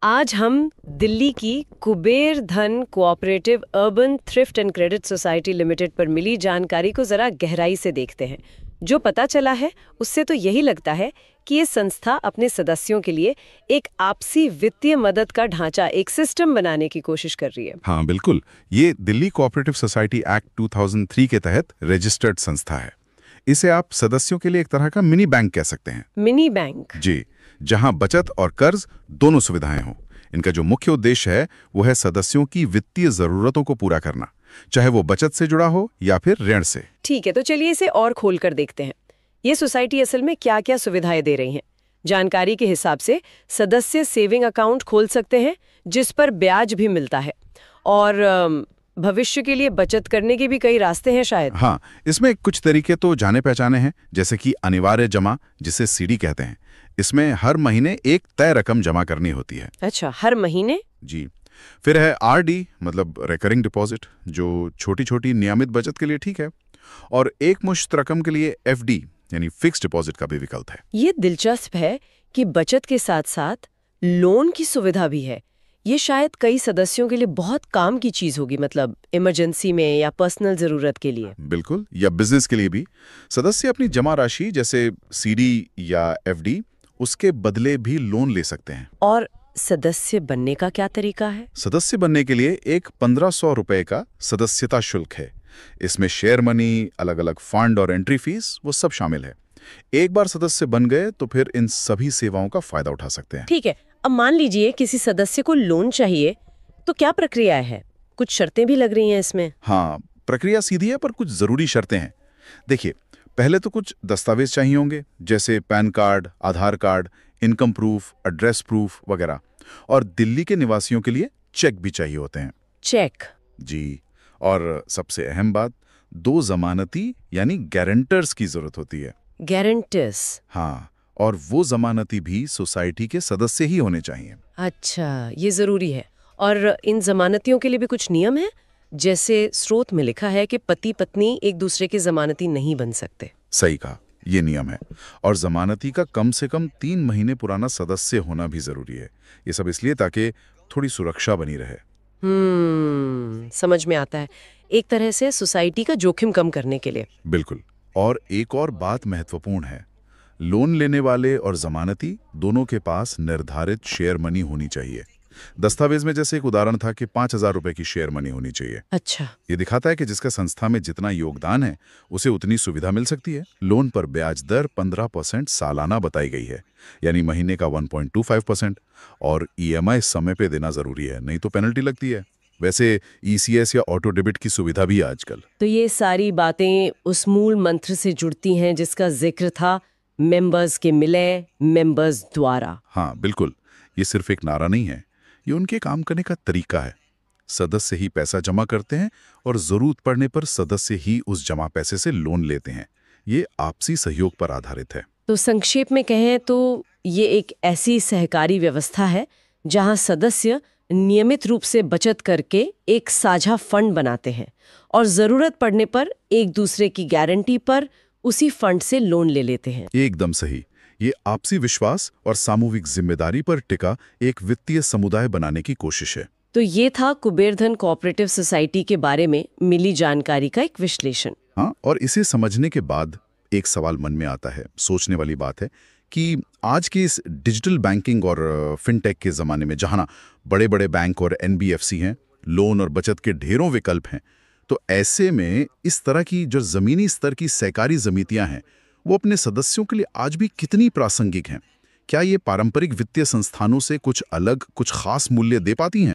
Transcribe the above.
आज हम दिल्ली की कुबेर धन cooperative urban thrift and credit society limited पर मिली जानकारी को जरा गहराई से देखते हैं। जो पता चला है उससे तो यही लगता है कि ये संस्था अपने सदस्यों के लिए एक आपसी वित्तीय मदद का ढांचा, एक सिस्टम बनाने की कोशिश कर रही है। हाँ बिल्कुल, ये दिल्ली कोऑपरेटिव सोसाइटी एक्ट 2003 के तहत रजिस्टर्ड संस्था है। इसे आप सदस्यों के लिए एक तरह का मिनी बैंक कह सकते हैं। मिनी बैंक जी, जहां बचत और कर्ज दोनों सुविधाएं हों। इनका जो मुख्य उद्देश्य है वो है सदस्यों की वित्तीय जरूरतों को पूरा करना, चाहे वो बचत से जुड़ा हो या फिर ऋण से। ठीक है, तो चलिए इसे और खोल कर देखते हैं। ये सोसाइटी असल में क्या क्या सुविधाएं दे रही हैं? जानकारी के हिसाब से सदस्य सेविंग अकाउंट खोल सकते हैं जिस पर ब्याज भी मिलता है, और भविष्य के लिए बचत करने के भी कई रास्ते हैं शायद। हाँ, इसमें कुछ तरीके तो जाने पहचाने हैं, जैसे कि अनिवार्य जमा, जिसे सीडी कहते हैं। इसमें हर महीने एक तय रकम जमा करनी होती है। अच्छा, हर महीने? जी। फिर है आरडी, मतलब रिकरिंग डिपॉजिट, जो छोटी छोटी नियमित बचत के लिए ठीक है। और एक मुश्त रकम के लिए एफडी यानी फिक्स डिपॉजिट का भी विकल्प है। ये दिलचस्प है कि बचत के साथ साथ लोन की सुविधा भी है। ये शायद कई सदस्यों के लिए बहुत काम की चीज होगी, मतलब इमरजेंसी में या पर्सनल जरूरत के लिए। बिल्कुल, या बिजनेस के लिए भी। सदस्य अपनी जमा राशि जैसे सीडी या एफडी उसके बदले भी लोन ले सकते हैं। और सदस्य बनने का क्या तरीका है? सदस्य बनने के लिए एक 1500 रुपए का सदस्यता शुल्क है। इसमें शेयर मनी, अलग अलग फंड और एंट्री फीस वो सब शामिल है। एक बार सदस्य बन गए तो फिर इन सभी सेवाओं का फायदा उठा सकते हैं। ठीक है, अब मान लीजिए किसी सदस्य को लोन चाहिए, तो क्या प्रक्रिया है? कुछ शर्तें भी लग रही हैं इसमें। हाँ, प्रक्रिया सीधी है पर कुछ जरूरी शर्तें हैं। देखिए, पहले तो कुछ दस्तावेज चाहिए होंगे, जैसे PAN card, Aadhaar card, income proof, address proof वगैरह। और दिल्ली के निवासियों के लिए चेक भी चाहिए होते हैं। चेक? जी। और सबसे अहम बात, 2 जमानती यानी गारंटर्स की जरूरत होती है। गारंटर्स? हाँ, और वो जमानती भी सोसाइटी के सदस्य ही होने चाहिए। अच्छा, ये जरूरी है। और इन जमानतियों के लिए भी कुछ नियम है? जैसे स्रोत में लिखा है कि पति पत्नी एक दूसरे के जमानती नहीं बन सकते। सही कहा, ये नियम है। और जमानती का कम से कम 3 महीने पुराना सदस्य होना भी जरूरी है। ये सब इसलिए ताकि थोड़ी सुरक्षा बनी रहे। समझ में आता है। एक तरह से सोसाइटी का जोखिम कम करने के लिए। बिल्कुल। और एक और बात महत्वपूर्ण है, लोन लेने वाले और जमानती दोनों के पास निर्धारित शेयर मनी होनी चाहिए। दस्तावेज में जैसे एक उदाहरण था कि 5000 रुपए की शेयर मनी होनी चाहिए। अच्छा। ये दिखाता है कि जिसका संस्था में जितना योगदान है उसे उतनी सुविधा मिल सकती है। लोन पर ब्याज दर 15% सालाना बताई गई है, यानी महीने का 1.25%। और ईएमआई समय पे देना जरूरी है, नहीं तो पेनल्टी लगती है। वैसे ईसीएस या ऑटो डेबिट की सुविधा भी है आजकल। तो ये सारी बातें उस मूल मंत्र से जुड़ती हैं जिसका जिक्र था, मेंबर्स के मिले, मेंबर्स द्वारा। हाँ बिल्कुल, ये सिर्फ एक नारा नहीं है, ये उनके काम करने का तरीका है। सदस्य ही पैसा जमा करते हैं और जरूरत पड़ने पर सदस्य ही उस जमा पैसे से लोन लेते हैं। ये आपसी सहयोग पर आधारित है। तो संक्षेप में कहें तो ये एक ऐसी सहकारी व्यवस्था है जहां सदस्य नियमित रूप से बचत करके एक साझा फंड बनाते हैं और जरूरत पड़ने पर एक दूसरे की गारंटी पर उसी फंड से लोन ले लेते हैं। एकदम सही। ये आपसी विश्वास और सामूहिक जिम्मेदारी पर टिका एक वित्तीय समुदाय बनाने की कोशिश है। तो ये था कुबेर धन कोऑपरेटिव सोसाइटी के बारे में मिली जानकारी का एक विश्लेषण। हाँ, और इसे समझने के बाद एक सवाल मन में आता है, सोचने वाली बात है कि आज के इस डिजिटल बैंकिंग और फिनटेक के ज़माने में जहाँ बड़े बड़े बैंक और एनबीएफसी हैं, लोन और बचत के ढेरों विकल्प हैं, तो ऐसे में इस तरह की जो ज़मीनी स्तर की सहकारी समितियाँ हैं वो अपने सदस्यों के लिए आज भी कितनी प्रासंगिक हैं? क्या ये पारंपरिक वित्तीय संस्थानों से कुछ अलग, कुछ खास मूल्य दे पाती हैं?